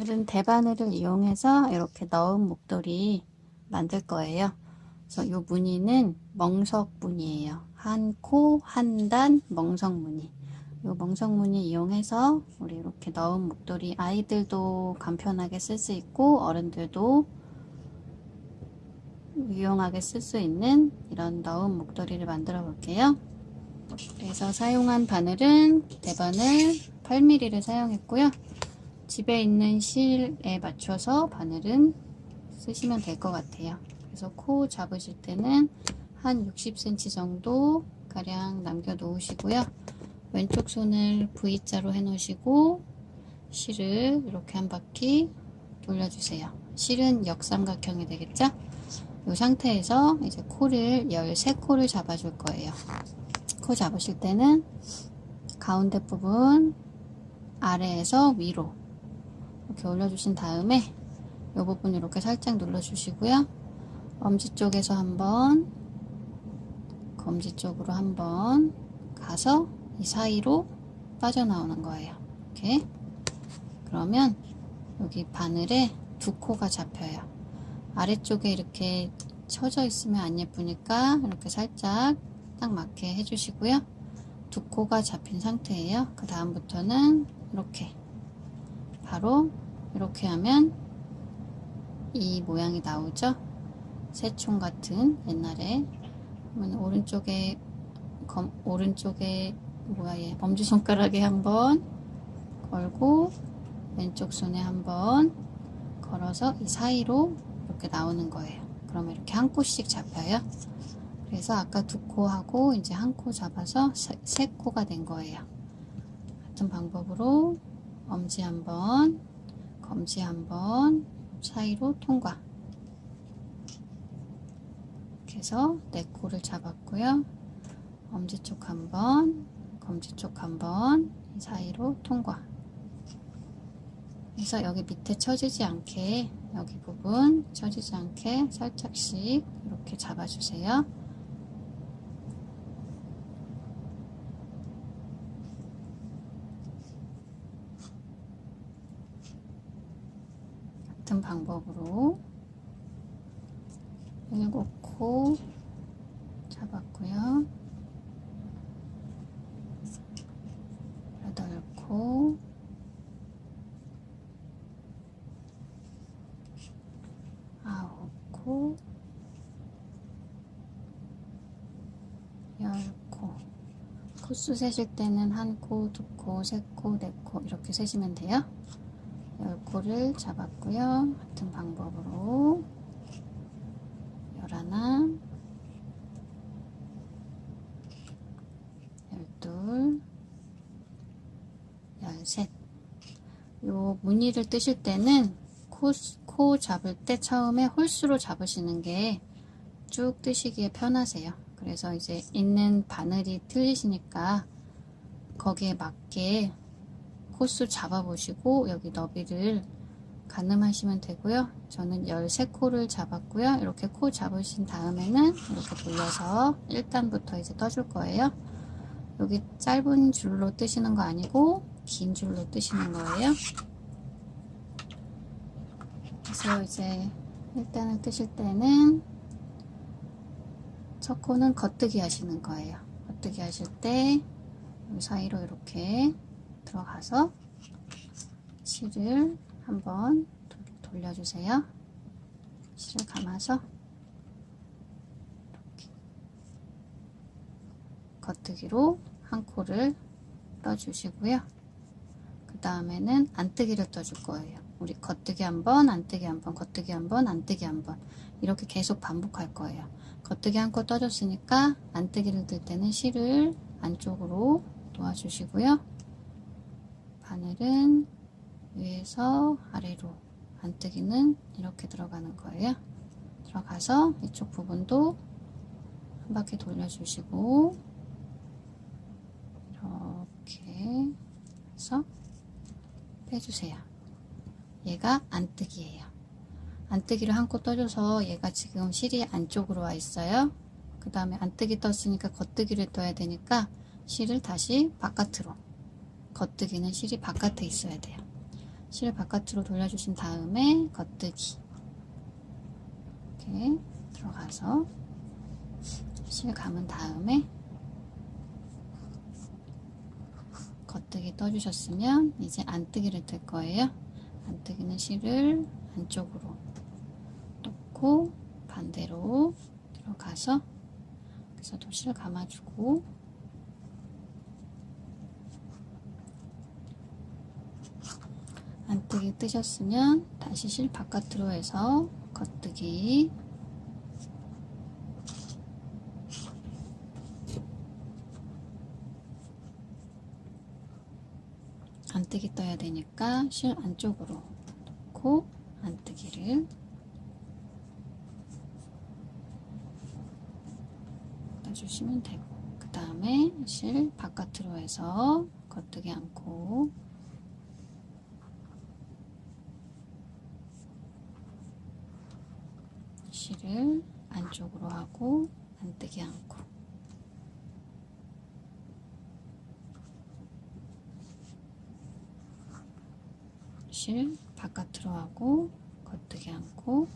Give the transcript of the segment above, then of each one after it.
오늘은 대바늘을 이용해서 이렇게 넣은 목도리 만들 거예요. 그래서 이 무늬는 멍석 무늬예요. 한 코, 한 단 멍석 무늬. 이 멍석 무늬 이용해서 우리 이렇게 넣은 목도리, 아이들도 간편하게 쓸 수 있고 어른들도 유용하게 쓸 수 있는 이런 넣은 목도리를 만들어 볼게요. 그래서 사용한 바늘은 대바늘 8mm를 사용했고요. 집에 있는 실에 맞춰서 바늘은 쓰시면 될 것 같아요. 그래서 코 잡으실 때는 한 60cm 정도 가량 남겨 놓으시고요. 왼쪽 손을 V자로 해 놓으시고 실을 이렇게 한 바퀴 돌려주세요. 실은 역삼각형이 되겠죠? 이 상태에서 이제 코를 13코를 잡아줄 거예요. 코 잡으실 때는 가운데 부분 아래에서 위로 이렇게 올려주신 다음에 이 부분 이렇게 살짝 눌러주시고요. 엄지 쪽에서 한번, 검지 쪽으로 한번 가서 이 사이로 빠져나오는 거예요. 이렇게. 그러면 여기 바늘에 두 코가 잡혀요. 아래쪽에 이렇게 쳐져 있으면 안 예쁘니까 이렇게 살짝 딱 맞게 해주시고요. 두 코가 잡힌 상태예요. 그 다음부터는 이렇게 바로 이렇게 하면 이 모양이 나오죠. 새총 같은 옛날에 오른쪽에 뭐야 얘 엄지손가락에 한번 걸고 왼쪽 손에 한번 걸어서 이 사이로 이렇게 나오는 거예요. 그러면 이렇게 한 코씩 잡혀요. 그래서 아까 두 코하고 이제 한 코 잡아서 세 코가 된 거예요. 같은 방법으로 엄지 한번, 검지 한번 사이로 통과. 이렇게 해서 네 코를 잡았고요. 엄지 쪽 한번, 검지 쪽 한번 사이로 통과. 그래서 여기 밑에 쳐지지 않게, 여기 부분 쳐지지 않게 살짝씩 이렇게 잡아주세요. 같은 방법으로 7코 잡았고요. 8코, 9코, 10코. 코수 세실 때는 한 코, 두 코, 세 코, 네 코 이렇게 세시면 돼요. 10코를 잡았고요. 같은 방법으로 11, 12, 13. 요 무늬를 뜨실 때는 코 잡을 때 처음에 홀수로 잡으시는 게 쭉 뜨시기에 편하세요. 그래서 이제 있는 바늘이 틀리시니까 거기에 맞게 코수 잡아보시고 여기 너비를 가늠하시면 되고요. 저는 13코를 잡았고요. 이렇게 코 잡으신 다음에는 이렇게 돌려서 1단부터 이제 떠줄 거예요. 여기 짧은 줄로 뜨시는 거 아니고 긴 줄로 뜨시는 거예요. 그래서 이제 1단을 뜨실 때는 첫 코는 겉뜨기 하시는 거예요. 겉뜨기 하실 때 여기 사이로 이렇게 들어가서 실을 한번 돌려주세요. 실을 감아서 이렇게 겉뜨기로 한 코를 떠주시고요. 그 다음에는 안뜨기를 떠줄 거예요. 우리 겉뜨기 한번, 안뜨기 한번, 겉뜨기 한번, 안뜨기 한번 이렇게 계속 반복할 거예요. 겉뜨기 한 코 떠줬으니까 안뜨기를 뜰 때는 실을 안쪽으로 놓아주시고요. 바늘은 위에서 아래로, 안뜨기는 이렇게 들어가는 거예요. 들어가서 이쪽 부분도 한 바퀴 돌려주시고 이렇게 해서 빼주세요. 얘가 안뜨기예요. 안뜨기를 한 코 떠줘서 얘가 지금 실이 안쪽으로 와 있어요. 그 다음에 안뜨기 떴으니까 겉뜨기를 떠야 되니까 실을 다시 바깥으로, 겉뜨기는 실이 바깥에 있어야 돼요. 실을 바깥으로 돌려주신 다음에 겉뜨기 이렇게 들어가서 실 감은 다음에 겉뜨기 떠주셨으면 이제 안뜨기를 뜰 거예요. 안뜨기는 실을 안쪽으로 놓고 반대로 들어가서 여기서도 실 감아주고 안뜨기 뜨셨으면 다시 실 바깥으로 해서 겉뜨기 안뜨기 떠야 되니까 실 안쪽으로 놓고 안뜨기를 떠주시면 되고 그 다음에 실 바깥으로 해서 겉뜨기 않고 실을 안쪽으로 하고 안뜨기 않고 실 바깥으로 하고 겉뜨기 않고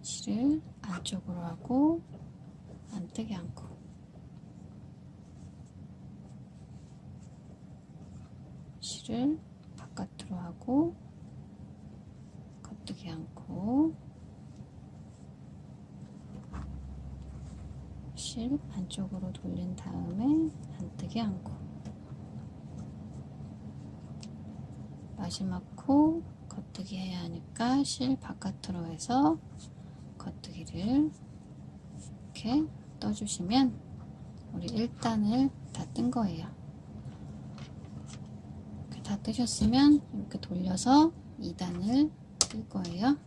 실을 안쪽으로 하고 안뜨기 않고 실을 바깥으로 하고 겉뜨기 않고 실 안쪽으로 돌린 다음에 안뜨기 않고 마지막 코 겉뜨기 해야 하니까 실 바깥으로 해서 겉뜨기를 이렇게 떠주시면 우리 1단을 다 뜬 거예요. 이렇게 다 뜨셨으면 이렇게 돌려서 2단을 뜰 거예요.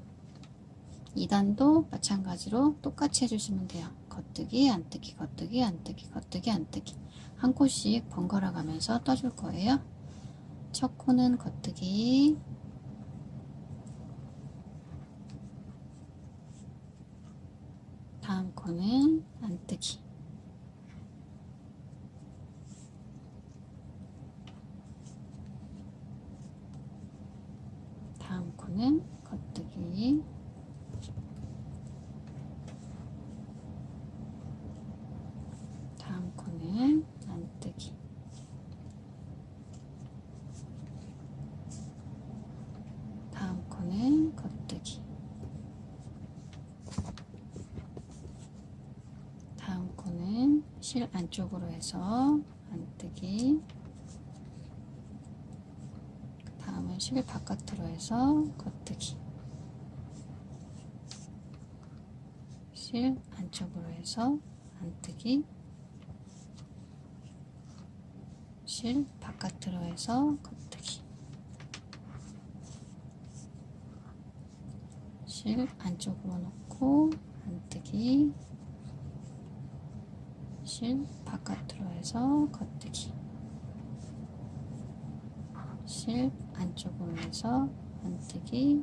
2단도 마찬가지로 똑같이 해주시면 돼요. 겉뜨기, 안뜨기, 겉뜨기, 안뜨기, 겉뜨기, 안뜨기 한 코씩 번갈아 가면서 떠줄 거예요. 첫 코는 겉뜨기 다음 코는 안뜨기 다음 코는 겉뜨기 다음 코는 안뜨기 다음 코는 겉뜨기 다음 코는 실 안쪽으로 해서 안뜨기 다음은 실 바깥으로 해서 겉뜨기 실 안쪽으로 해서 안뜨기 실 바깥으로 해서 겉뜨기 실 안쪽으로 놓고 안뜨기 실 바깥으로 해서 겉뜨기 실 안쪽으로 해서 안뜨기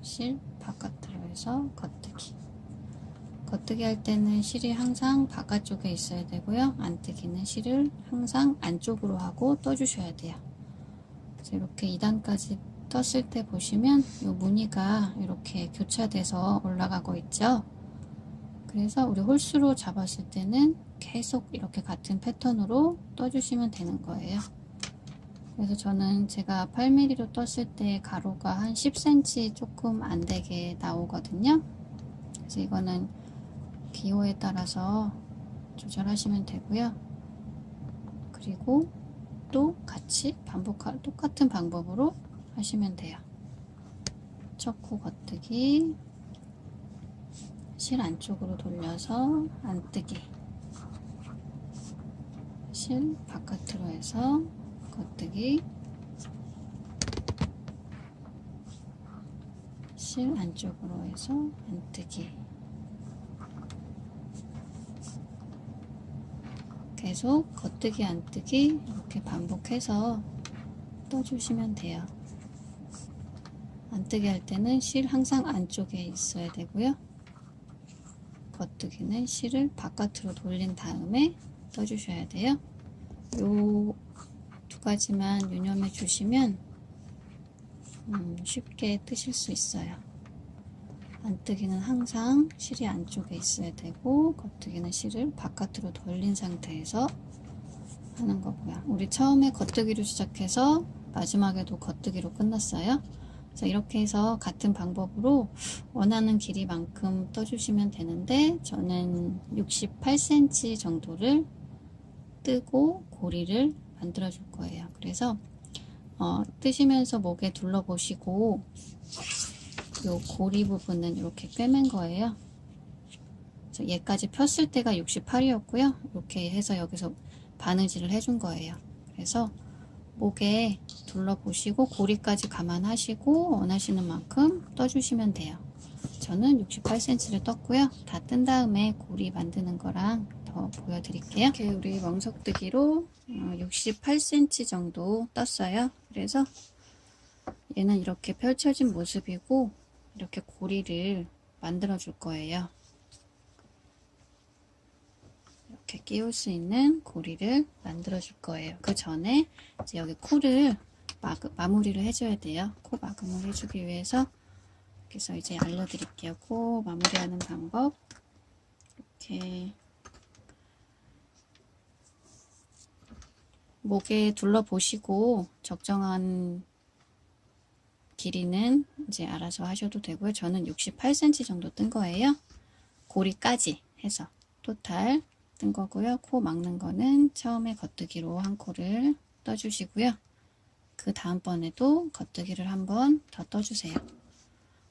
실 바깥으로 해서 겉뜨기 겉뜨기 할 때는 실이 항상 바깥쪽에 있어야 되고요. 안뜨기는 실을 항상 안쪽으로 하고 떠주셔야 돼요. 그래서 이렇게 2단까지 떴을 때 보시면 이 무늬가 이렇게 교차돼서 올라가고 있죠. 그래서 우리 홀수로 잡았을 때는 계속 이렇게 같은 패턴으로 떠주시면 되는 거예요. 그래서 저는 제가 8mm로 떴을 때 가로가 한 10cm 조금 안 되게 나오거든요. 그래서 이거는 기호에 따라서 조절하시면 되고요. 그리고 또 같이 똑같은 방법으로 하시면 돼요. 첫 코 겉뜨기 실 안쪽으로 돌려서 안뜨기 실 바깥으로 해서 겉뜨기 실 안쪽으로 해서 안뜨기 계속 겉뜨기 안뜨기 이렇게 반복해서 떠주시면 돼요. 안뜨기 할 때는 실 항상 안쪽에 있어야 되고요. 겉뜨기는 실을 바깥으로 돌린 다음에 떠주셔야 돼요. 요 두 가지만 유념해 주시면 쉽게 뜨실 수 있어요. 안뜨기는 항상 실이 안쪽에 있어야 되고, 겉뜨기는 실을 바깥으로 돌린 상태에서 하는 거고요. 우리 처음에 겉뜨기로 시작해서 마지막에도 겉뜨기로 끝났어요. 그래서 이렇게 해서 같은 방법으로 원하는 길이만큼 떠주시면 되는데, 저는 68cm 정도를 뜨고 고리를 만들어 줄 거예요. 그래서 뜨시면서 목에 둘러보시고 요 고리 부분은 이렇게 꿰맨 거예요. 그래서 얘까지 폈을 때가 68이었고요. 이렇게 해서 여기서 바느질을 해준 거예요. 그래서 목에 둘러보시고 고리까지 감안하시고 원하시는 만큼 떠주시면 돼요. 저는 68cm를 떴고요. 다 뜬 다음에 고리 만드는 거랑 더 보여드릴게요. 이렇게 우리 멍석뜨기로 68cm 정도 떴어요. 그래서 얘는 이렇게 펼쳐진 모습이고, 이렇게 고리를 만들어 줄 거예요. 이렇게 끼울 수 있는 고리를 만들어 줄 거예요. 그 전에 이제 여기 코를 마무리를 해줘야 돼요. 코 마감을 해주기 위해서, 그래서 이제 알려드릴게요. 코 마무리하는 방법. 이렇게 목에 둘러보시고 적정한 길이는 이제 알아서 하셔도 되고요. 저는 68cm 정도 뜬 거예요. 고리까지 해서 토탈 뜬 거고요. 코 막는 거는 처음에 겉뜨기로 한 코를 떠주시고요. 그 다음번에도 겉뜨기를 한번 더 떠주세요.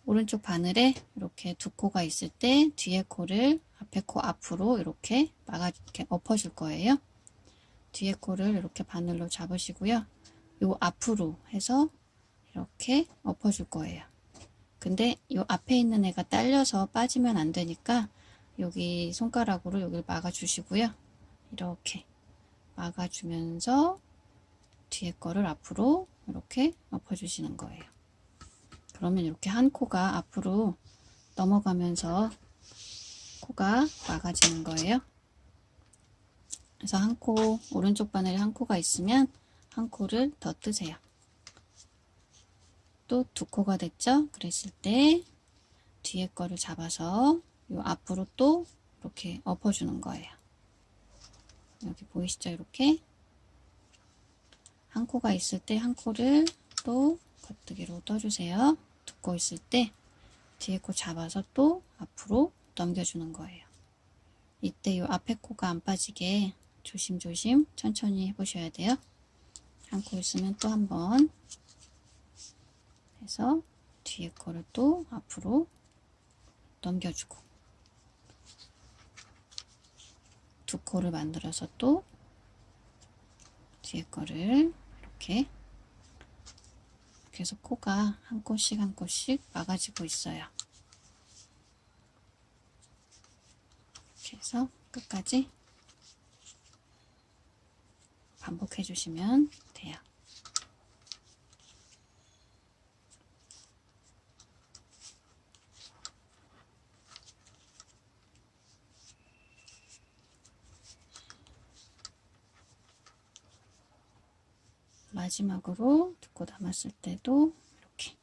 오른쪽 바늘에 이렇게 두 코가 있을 때 뒤에 코를 앞에 코 앞으로 이렇게 엎어줄 거예요. 뒤에 코를 이렇게 바늘로 잡으시고요. 요 앞으로 해서 이렇게 엎어줄 거예요. 근데 요 앞에 있는 애가 딸려서 빠지면 안 되니까 여기 손가락으로 여기를 막아주시고요. 이렇게 막아주면서 뒤에 거를 앞으로 이렇게 엎어주시는 거예요. 그러면 이렇게 한 코가 앞으로 넘어가면서 코가 막아지는 거예요. 그래서 한 코, 오른쪽 바늘에 한 코가 있으면 한 코를 더 뜨세요. 또 두 코가 됐죠? 그랬을 때 뒤에 거를 잡아서 요 앞으로 또 이렇게 엎어주는 거예요. 여기 보이시죠? 이렇게 한 코가 있을 때 한 코를 또 겉뜨기로 떠주세요. 두 코 있을 때 뒤에 코 잡아서 또 앞으로 넘겨주는 거예요. 이때 요 앞에 코가 안 빠지게 조심조심 천천히 해보셔야 돼요. 한 코 있으면 또 한 번 해서 뒤에 거를 또 앞으로 넘겨주고, 두 코를 만들어서 또 뒤에 거를 이렇게 계속 코가 한 코씩 한 코씩 막아지고 있어요. 이렇게 해서 끝까지 반복해 주시면 돼요. 마지막으로 두 코 남았을 때도 이렇게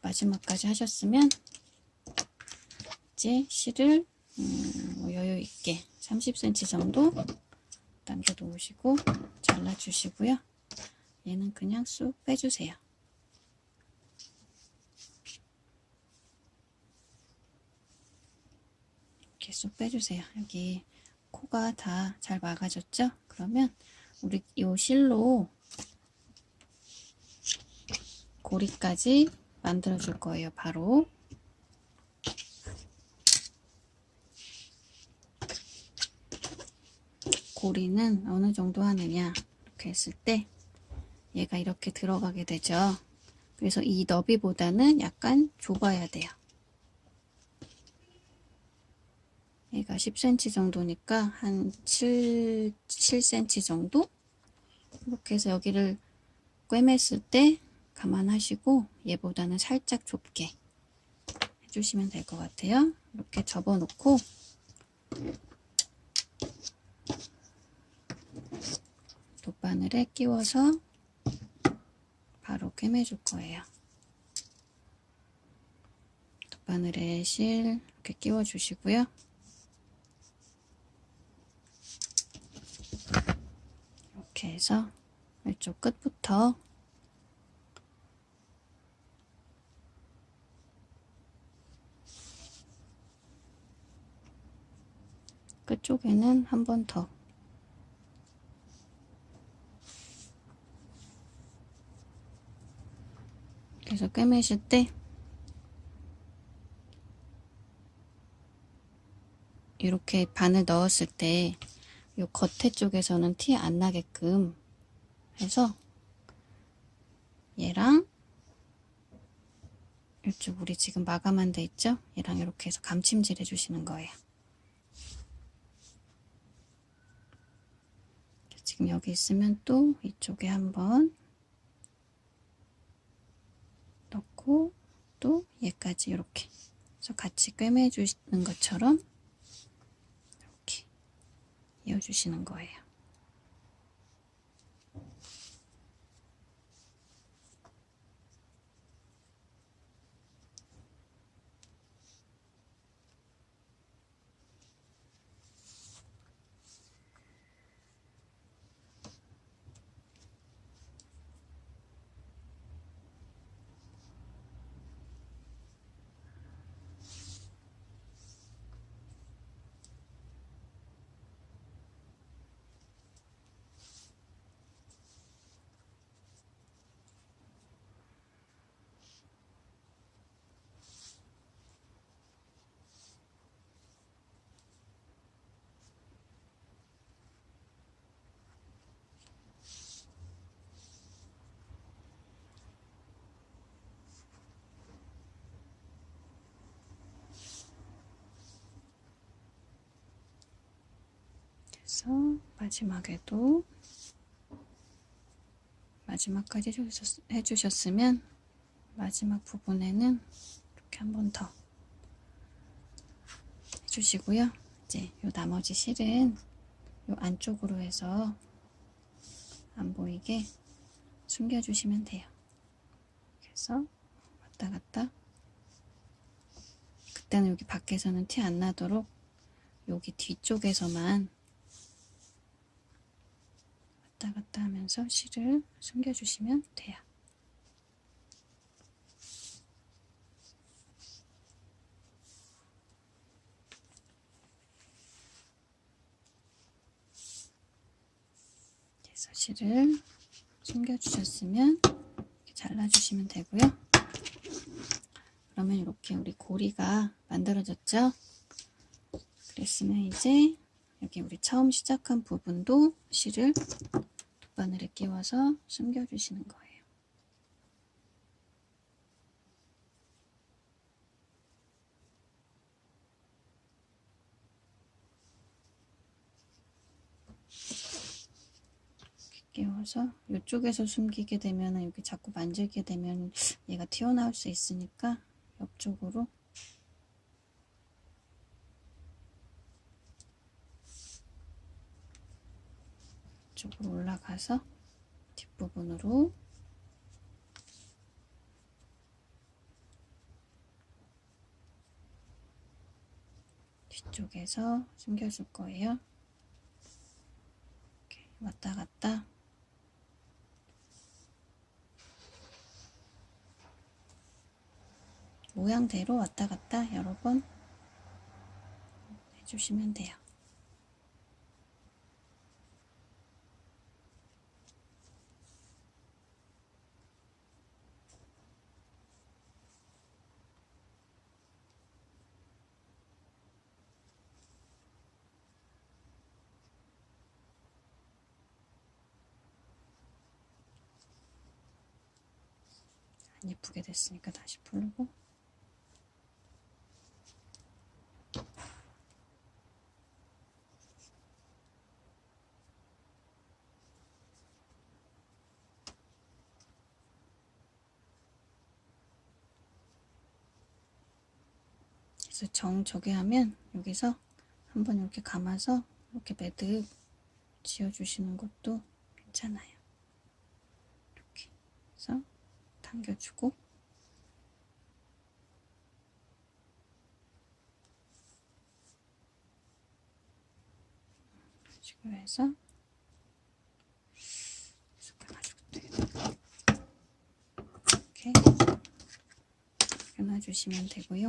마지막까지 하셨으면 이제 실을 여유 있게 30cm 정도 남겨 놓으시고 잘라 주시고요. 얘는 그냥 쑥 빼주세요. 이렇게 쑥 빼주세요. 여기 코가 다 잘 막아졌죠? 그러면 우리 이 실로 고리까지 만들어 줄 거예요. 바로 고리는 어느 정도 하느냐, 이렇게 했을 때 얘가 이렇게 들어가게 되죠. 그래서 이 너비보다는 약간 좁아야 돼요. 얘가 10cm 정도니까 한 7cm 정도? 이렇게 해서 여기를 꿰맸을 때 감안하시고 얘보다는 살짝 좁게 해주시면 될 것 같아요. 이렇게 접어 놓고 돗바늘에 끼워서 바로 꿰매줄 거예요. 돗바늘에 실 이렇게 끼워주시고요. 이렇게 해서 이쪽 끝부터 끝쪽에는 한 번 더 그래서 꿰매실 때 이렇게 바늘 넣었을 때 이 겉에 쪽에서는 티 안 나게끔 해서 얘랑 이쪽 우리 지금 마감한 데 있죠? 얘랑 이렇게 해서 감침질 해주시는 거예요. 지금 여기 있으면 또 이쪽에 한번 넣고 또 얘까지 이렇게 그래서 같이 꿰매 주시는 것처럼 이렇게 이어주시는 거예요. 그래서 마지막에도 마지막까지 해주셨으면 마지막 부분에는 이렇게 한 번 더 해주시고요. 이제 요 나머지 실은 요 안쪽으로 해서 안 보이게 숨겨주시면 돼요. 그래서 왔다 갔다 그때는 여기 밖에서는 티 안 나도록 여기 뒤쪽에서만 왔다 갔다 하면서 실을 숨겨주시면 돼요. 그래서 실을 숨겨주셨으면 이렇게 잘라주시면 되고요. 그러면 이렇게 우리 고리가 만들어졌죠? 그랬으면 이제 여기 우리 처음 시작한 부분도 실을 돗바늘에 끼워서 숨겨주시는 거예요. 끼워서 이쪽에서 숨기게 되면 여기 자꾸 만지게 되면 얘가 튀어나올 수 있으니까 옆쪽으로 이쪽으로 올라가서 뒷부분으로 뒤쪽에서 숨겨줄 거예요. 이렇게 왔다 갔다 모양대로 왔다 갔다 여러 번 해주시면 돼요. 안 예쁘게 됐으니까 다시 풀고 그래서 저게 하면 여기서 한번 이렇게 감아서 이렇게 매듭 지어주시는 것도 괜찮아요. 이렇게 해서 당겨주고 이런 식으로 해서 이렇게 끊어주시면 되고요.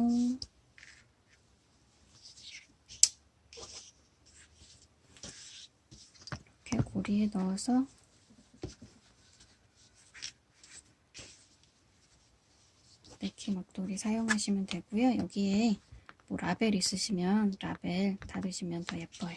이렇게 고리에 넣어서 네키 목도리 사용하시면 되고요. 여기에 뭐 라벨 있으시면 라벨 달으시면 더 예뻐요.